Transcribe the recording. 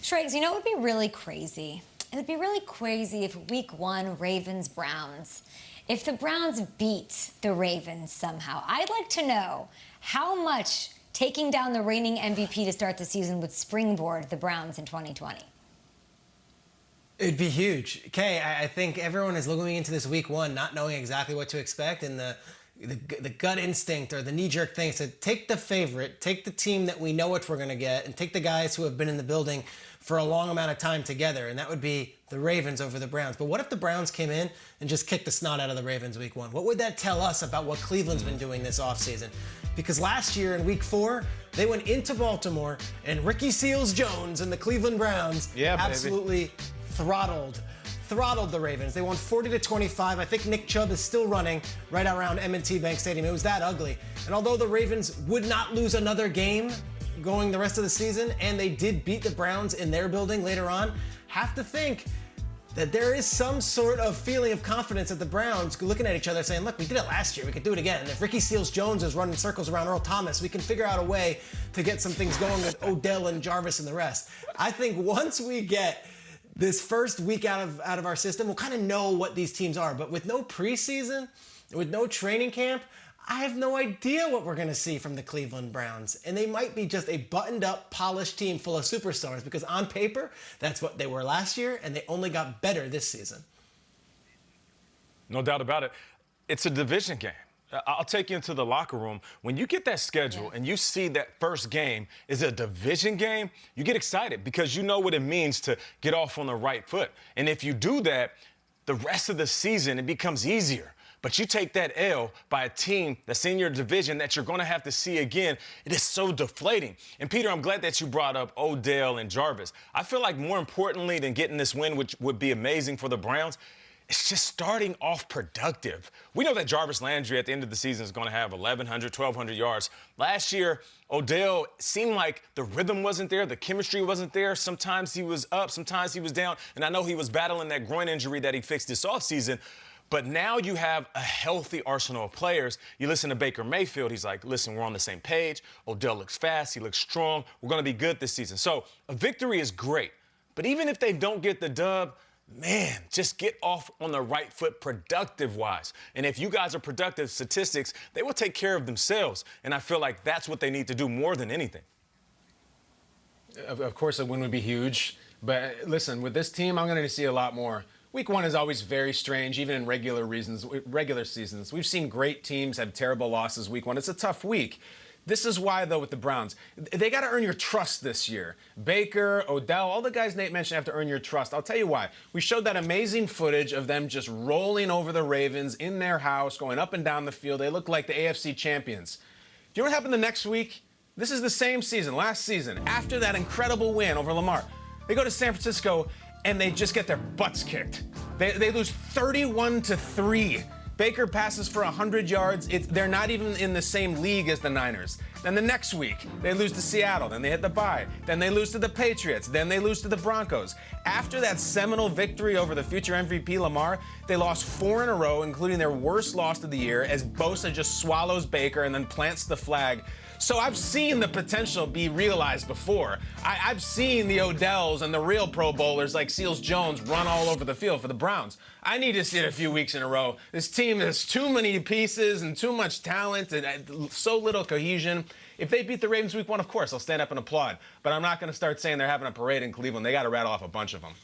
Triggs, you know what would be really crazy? It would be really crazy if week one, Ravens-Browns, if the Browns beat the Ravens somehow. I'd like to know how much taking down the reigning MVP to start the season would springboard the Browns in 2020. It'd be huge. Kay, I think everyone is looking into this week one not knowing exactly what to expect, and the gut instinct or the knee-jerk thing is to take the favorite, take the team that we know what we're going to get, and take the guys who have been in the building for a long amount of time together, and that would be the Ravens over the Browns. But what if the Browns came in and just kicked the snot out of the Ravens week one? What would that tell us about what Cleveland's been doing this offseason? Because last year in week 4, they went into Baltimore, and Ricky Seals-Jones and the Cleveland Browns absolutely throttled the Ravens. They won 40-25. I think Nick Chubb is still running right around M&T Bank Stadium. It was that ugly. And although the Ravens would not lose another game going the rest of the season, and they did beat the Browns in their building later on, have to think that there is some sort of feeling of confidence at the Browns looking at each other saying, look, we did it last year, we could do it again. And if Ricky Seals-Jones is running circles around Earl Thomas, we can figure out a way to get some things going with Odell and Jarvis and the rest. I think once we get this first week out of our system, we'll kind of know what these teams are. But with no preseason, with no training camp, I have no idea what we're going to see from the Cleveland Browns. And they might be just a buttoned-up, polished team full of superstars, because on paper, that's what they were last year, and they only got better this season. No doubt about it. It's a division game. I'll take you into the locker room. When you get that schedule and you see that first game is a division game, you get excited because you know what it means to get off on the right foot. And if you do that, the rest of the season, it becomes easier. But you take that L by a team that's in your division that you're going to have to see again, it is so deflating. And, Peter, I'm glad that you brought up Odell and Jarvis. I feel like more importantly than getting this win, which would be amazing for the Browns, it's just starting off productive. We know that Jarvis Landry at the end of the season is going to have 1,100, 1,200 yards. Last year, Odell seemed like the rhythm wasn't there, the chemistry wasn't there. Sometimes he was up, sometimes he was down. And I know he was battling that groin injury that he fixed this offseason. But now you have a healthy arsenal of players. You listen to Baker Mayfield. He's like, listen, we're on the same page. Odell looks fast. He looks strong. We're going to be good this season. So a victory is great. But even if they don't get the dub, man, just get off on the right foot productive-wise. And if you guys are productive, statistics, they will take care of themselves. And I feel like that's what they need to do more than anything. Of course, a win would be huge. But listen, with this team, I'm going to see a lot more. Week one is always very strange, even in regular seasons. We've seen great teams have terrible losses week one. It's a tough week. This is why, though, with the Browns, they got to earn your trust this year. Baker, Odell, all the guys Nate mentioned have to earn your trust. I'll tell you why. We showed that amazing footage of them just rolling over the Ravens in their house, going up and down the field. They look like the AFC champions. Do you know what happened the next week? This is the same season, last season. After that incredible win over Lamar, they go to San Francisco and they just get their butts kicked. They lose 31-3. Baker passes for 100 yards. They're not even in the same league as the Niners. Then the next week, they lose to Seattle. Then they hit the bye. Then they lose to the Patriots. Then they lose to the Broncos. After that seminal victory over the future MVP Lamar, they lost 4 in a row, including their worst loss of the year, as Bosa just swallows Baker and then plants the flag. So I've seen the potential be realized before. I've seen the Odells and the real Pro Bowlers like Seals-Jones run all over the field for the Browns. I need to see it a few weeks in a row. This team has too many pieces and too much talent and so little cohesion. If they beat the Ravens week one, of course, I'll stand up and applaud. But I'm not going to start saying they're having a parade in Cleveland. They got to rattle off a bunch of them.